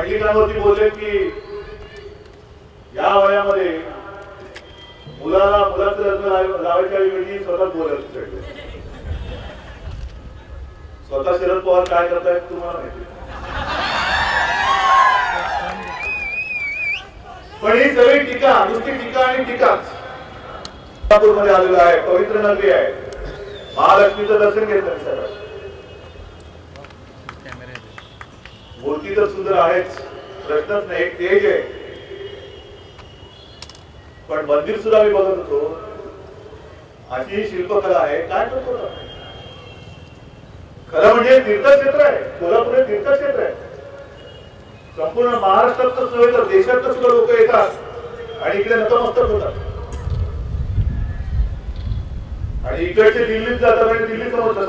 पंडितांवरती बोलले की या वयामध्ये मुलाचं लग्न लावायच्या ऐवजी स्वतःच बोलायचं चढले. स्वतः शरद पवार काय करतायत तुम्हाला माहिती. पण ही सगळी टीका नुसती टीका आणि टीकाच. मध्ये आलेला आहे, पवित्र नगरी आहे, महालक्ष्मीचं दर्शन घेतलं सगळं. मूर्ती तर सुंदर आहेच, प्रश्नच नाही, एक तेज आहे. पण मंदिर सुद्धा मी बघत होतो, अशी शिल्पकला आहे. काय करतो खरं म्हणजे तीर्थक्षेत्र आहे, कोल्हापूर हे तीर्थक्षेत्र आहे. संपूर्ण महाराष्ट्रात नव्हे तर देशात सुद्धा लोक येतात आणि इकडे नतमस्तक होतात. आणि इकडचे दिल्लीत जातात आणि दिल्ली समजतात.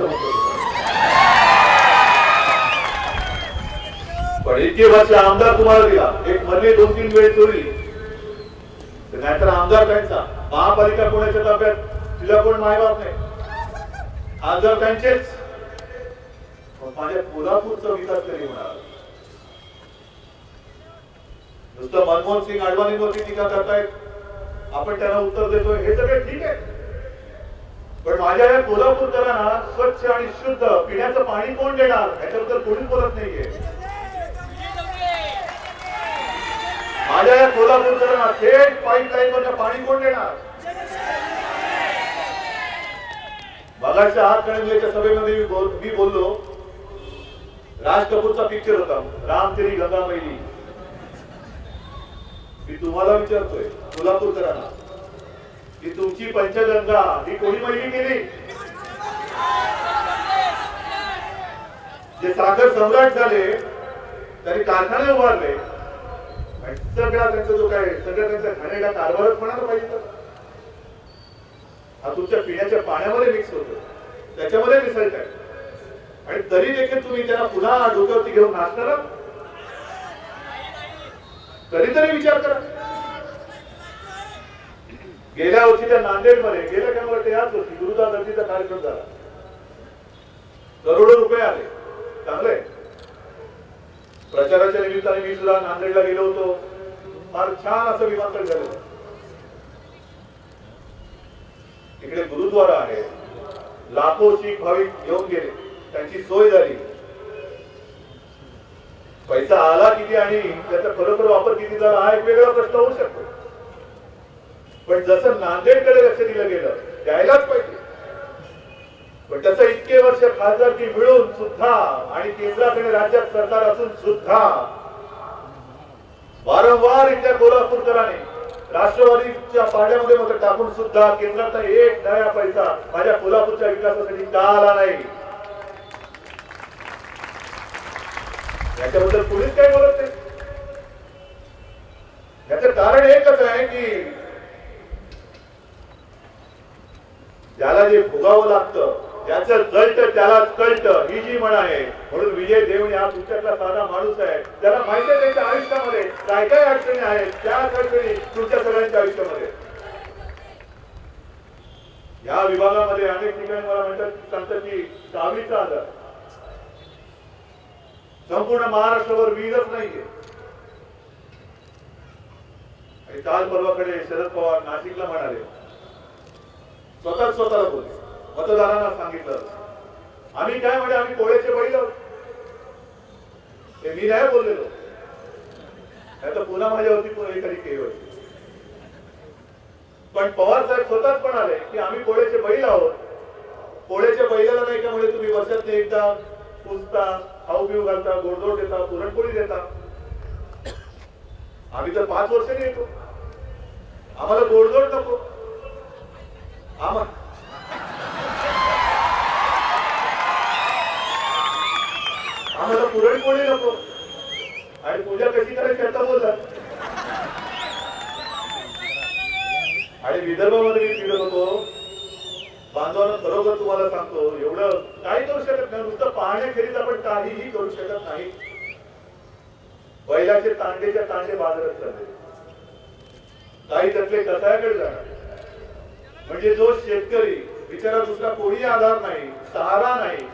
पण इतके वर्ष आमदार तुम्हाला दिला, एक मध्ये 2-3 वेळ चोरी, नाहीतर आमदार त्यांचा. महापालिका कोणाच्या ताब्यात, तिला कोण मायबाप नाही, आमदार त्यांचेच. माझ्या कोल्हापूरचा विकास कधी होणार. नुसतं मनमोहन सिंग अडवाणींवरती टीका करतायत, आपण त्यांना उत्तर देतोय, हे सगळे ठीक आहे. पण माझ्या या कोल्हापूरकरांना स्वच्छ आणि शुद्ध पिण्याचं पाणी कोण देणार याच्याबद्दल कोणीच बोलत नाहीये. माझ्या या कोल्हापूरकरांना थेट पाईपलाईन वरनं पाणी कोण देणार. मगाच्या हातकणंगलेच्या सभेमध्ये मी बोललो, राज कपूरचा पिक्चर होता राम तेरी गंगा मैली. मी तुम्हाला विचारतोय कोल्हापूरकरांना की तुमची पंचगंगा ही कोणी मैली केली. जे साखर सम्राट झाले त्यांनी कारखाने उभारले, सगळा त्यांचा जो काय सगळं त्यांचा घाणेरडा कारभारच म्हणायला पाहिजे. हा तुमच्या पिण्याच्या पाण्यामध्ये मिक्स होतो, त्याच्यामध्ये मिसळत आहे. आणि तरी देखील तुम्ही त्यांना पुन्हा डोक्यावरती घेऊन नाचणार. कधीतरी विचार करा. गेल्या वर्षीच्या नांदेडमध्ये गेल्या काय मला याच वर्षी गुरुदास नदीचा कार्यक्रम झाला, करोडो रुपये आले. चांगले प्रचाराच्या निमित्ताने मी सुद्धा नांदेडला गेलो होतो. फार छान असं विमानतळ झालं. तिकडे गुरुद्वारा आहे, लाखो शीख भाविक येऊन गेले, त्यांची सोय झाली. पैसा आला किती आणि त्याचा खरोखर वापर किती झाला हा एक वेगळा प्रश्न होऊ शकतो. पण जसं नांदेडकडे लक्ष दिलं गेलं द्यायलाच पाहिजे. पण त्याचं इतके वर्ष खासदारकी मिळून सुद्धा आणि केंद्राकडे राज्यात सरकार असून सुद्धा वारंवार इथल्या कोल्हापूरकरांनी राष्ट्रवादीच्या पाड्यामध्ये मत टाकून सुद्धा केंद्राचा एक नया पैसा माझ्या कोल्हापूरच्या विकासासाठी का आला नाही याच्याबद्दल कोणीच काही बोलत नाही. याचं कारण एकच आहे की ज्याला जे भोगावं लागतं त्याचं जळतं त्यालाच कळतं, ही जी म्हण आहे. म्हणून विजय देवणी हा तुमच्यातला साधा माणूस आहे, त्याला माहिती आहे त्याच्या आयुष्यामध्ये काय काय अडचणी आहेत. त्या अडचणी तुमच्या सगळ्यांच्या आयुष्यामध्ये. या विभागामध्ये अनेक ठिकाणी मला सांगतात की चावीचा आधार संपूर्ण महाराष्ट्रावर वीजच नाहीये. आणि काल परवाकडे शरद पवार नाशिकला म्हणाले, स्वतःला बोलले, मतदारांना सांगितलं आम्ही काय म्हणजे आम्ही कोळ्याचे बैल आहोत. ते मी नाही बोललेलो, तर पुन्हा माझ्यावरती पुन्हा एखादी केली. पण पवार साहेब स्वतःच म्हणाले की आम्ही कोळ्याचे बैल आहोत. कोळ्याच्या बैलाला नाही का म्हणजे तुम्ही वर्षात एकदा पुजता, खाऊ पिऊ घालता, गोडधोड देता, पुरणपोळी देता. आम्ही तर 5 वर्षांनी येतो, आम्हाला गोडधोड नको. आम्हाला पुरणपोळी नको. आणि पूजा कशी करायची आता बोलला. आणि विदर्भामध्ये मी फिरत होतो, बांधवांना खरोखर तुम्हाला सांगतो एवढं काही करू शकत नाही. नुसतं पाहण्याखेरीज आपण काहीही करू शकत नाही. बैलाचे तांडेच्या तांडे बाजारात चालले, काही त्यातले कसायाकडे जाणार. म्हणजे जो शेतकरी बिचारा दुसरा कोणी आधार नाही, सहारा नाही,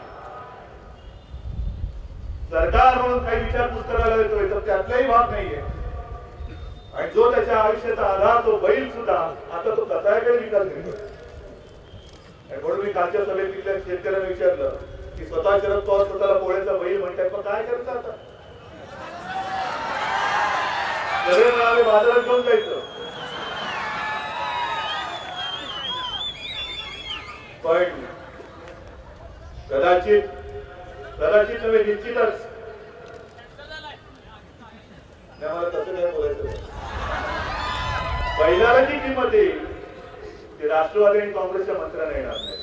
सरकार म्हणून काही विचारपूस करायला येतोय तर त्यातलाही भाग नाहीये. आणि जो त्याच्या आयुष्याचा आधार तो बैल सुद्धा आता तो कसायकडे विकास करतो. म्हणून मी कालच्या सभेत तिथल्या शेतकऱ्यांना विचारलं की स्वतः शरद पवार स्वतःला पोळ्याचा बैल म्हणतात, पण काय करत आता? सगळे बाजारात घेऊन जायचं. पण कदाचित नव्हे निश्चितच मला तसं नाही बोलायचं. बैलाला जी किंमत येईल ते राष्ट्रवादी आणि काँग्रेसच्या मंत्र्यांना येणार नाही.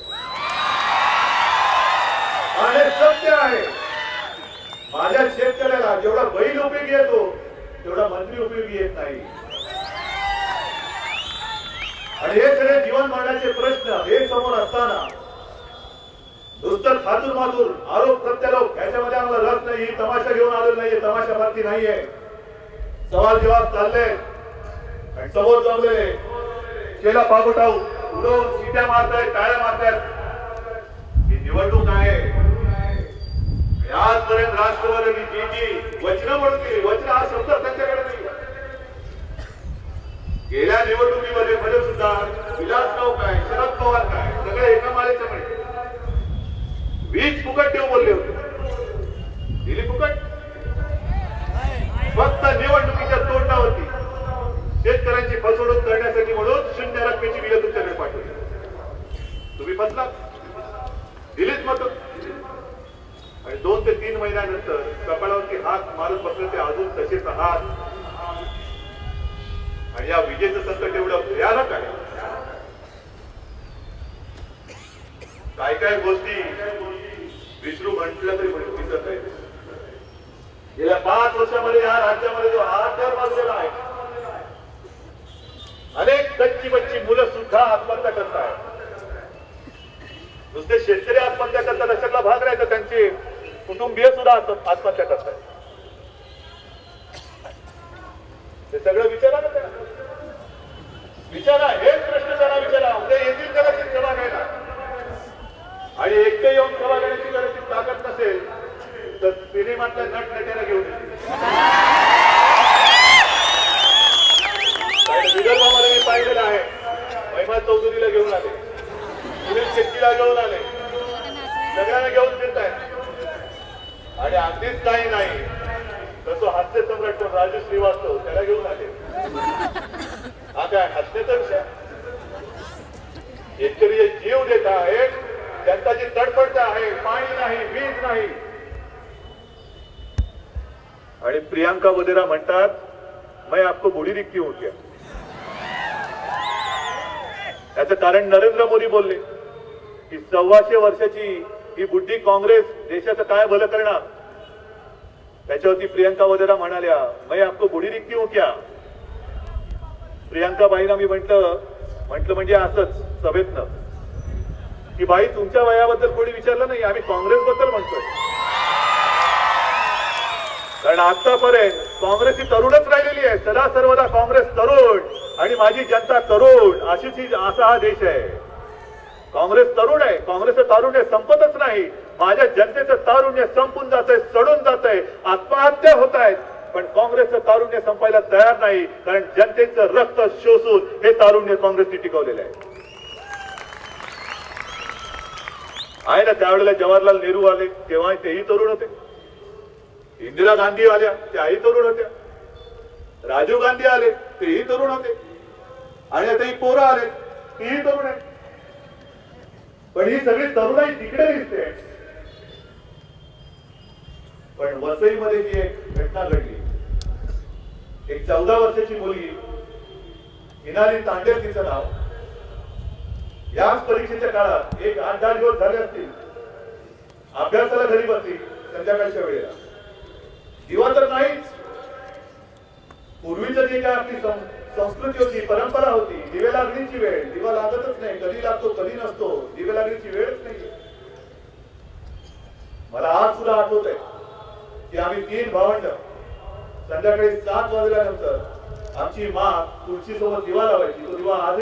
आणि सत्य आहे, माझ्या शेतकऱ्याला जेवढा बैल उपयोगी येतो तेवढा मंत्री उपयोगी येत नाही. आणि हे सगळे जीवन मरणाचे प्रश्न हे समोर असताना नुसतं खातूर मातूर आरोप प्रत्यारोप याच्यामध्ये आम्हाला रस नाही. तमाशा घेऊन आलेलो नाहीये, तमाशा भरती नाहीये. सवाल जवाब चालले आणि समोर जमलेले केला पागोटा उडवून शिट्या मारतायत, टाळ्या मारतायत. ही निवडणूक आहे. आजपर्यंत राष्ट्रवादी जी वचनं म्हणते, वचन हा शब्द त्यांच्याकडे नाही. गेल्या निवडणुकीमध्ये मध्ये सुद्धा विलासराव काय, शरद पवार काय, सगळे एका मालेचे म्हणे. वीज फुकट देऊ बोलले होते, दिली फुकट. फक्त निवडणुकीच्या तोंडावरती शेतकऱ्यांची फसवणूक करण्यासाठी म्हणून शून्य रकमेची बिलं तुमच्याकडे पाठवली. तुम्ही फसला, दिलीच मत. आणि 2 ते 3 महिन्यानंतर कपाळावरती हात मारत बसले ते अजून तसेच आहात. आणि या विजेचं संकट एवढं भयानक आहे. काय काय गोष्टी विसरू म्हटलं तरी दिसत आहे. गेल्या 5 वर्षामध्ये या राज्यामध्ये जो हाहाकार माजलेला आहे, अनेक कच्ची बच्ची मुलं सुद्धा आत्महत्या करत आहेत. नुसते शेतकरी आत्महत्या करतात अशातला भाग नाही तर त्यांचे कुटुंबीय सुद्धा आत्महत्या करतात. ते सगळं विचारा ना त्यांना, विचारा. हेच प्रश्न त्यांना विचारा. उद्या येतील कदाचित सभा घ्यायला आणि एकटे येऊन सभा घेण्याची कदाचित ताकद नसेल तर सिनेमातल्या नट नट्याला घेऊन येतील. विदर्भामध्ये मी पाहिलेलं आहे, महिमा चौधरीला घेऊन आले, सुनील शेट्टीला घेऊन आले, सगळ्यांना घेऊन फिरत आहेत. आणि अगदीच काही नाही तर तो हास्य सम्राट राजू श्रीवास्तव त्याला घेऊन आले. हा काय हसण्याचा विषय? शेतकरी जीव देत आहेत, जनताची तडफड आहे, पाणी नाही, वीज नाही. आणि प्रियांका वधेरा म्हणतात मैं आपको बुढ़ी दिखती हूं क्या? याचं कारण नरेंद्र मोदी बोलले की 125 वर्षाची ही बुद्धी काँग्रेस देशाचं काय भलं करणार. त्याच्यावरती प्रियांका वधेरा म्हणाल्या मैं आपको बुढ़ी दिखती हूं क्या? प्रियांका बाईंना मी म्हटलं म्हणजे असंच सभेतनं की बाई तुमच्या वयाबद्दल कोणी विचारलं नाही, आम्ही काँग्रेस बद्दल म्हणतोय. कारण आतापर्यंत काँग्रेस ही तरुणच राहिलेली आहे. सदा सर्वदा काँग्रेस तरुण आणि माझी जनता तरुण असा हा देश आहे. काँग्रेस तरुण आहे, काँग्रेसचं तारुण्य संपतच नाही. माझ्या जनतेचं तारुण्य संपून जात आहे, सडून जात आहे, आत्महत्या होत आहेत. पण काँग्रेसचं तारुण्य संपायला तयार नाही, कारण जनतेचं रक्त शोषून हे तारुण्य काँग्रेसने टिकवलेलं आहे ना. त्यावेळेला जवाहरलाल नेहरू आले तेव्हा तेही तरुण होते, इंदिरा गांधी आल्या त्याही तरुण होत्या, राजीव गांधी आले तेही तरुण होते, आणि आता ही पोरं आले तीही तरुण आहेत. पण ही सगळी तरुणाई तिकडे दिसते. पण वसईमध्ये जी एक घटना घडली, एक 14 वर्षाची मुलगी हिनाली तांडेल तिचं नाव, याच परीक्षेच्या काळात एक 8-10 दिवस झाले असतील, अभ्यासाला घरी बसली संध्याकाळच्या वेळेला. दिवा तर नाहीच. पूर्वीचं जे काय आपली संस्कृती होती, परंपरा होती, दिवे लागणीची वेळ, दिवा लागतच नाही, कधी लागतो कधी नसतो, दिवे लागणीची वेळच नाही. मला आज सुद्धा आठवत आहे की आम्ही 3 भावंड संध्याकाळी 7 वाजल्यानंतर आमची माँ तुळशी सोबत दिवा लावायची. तो दिवा आज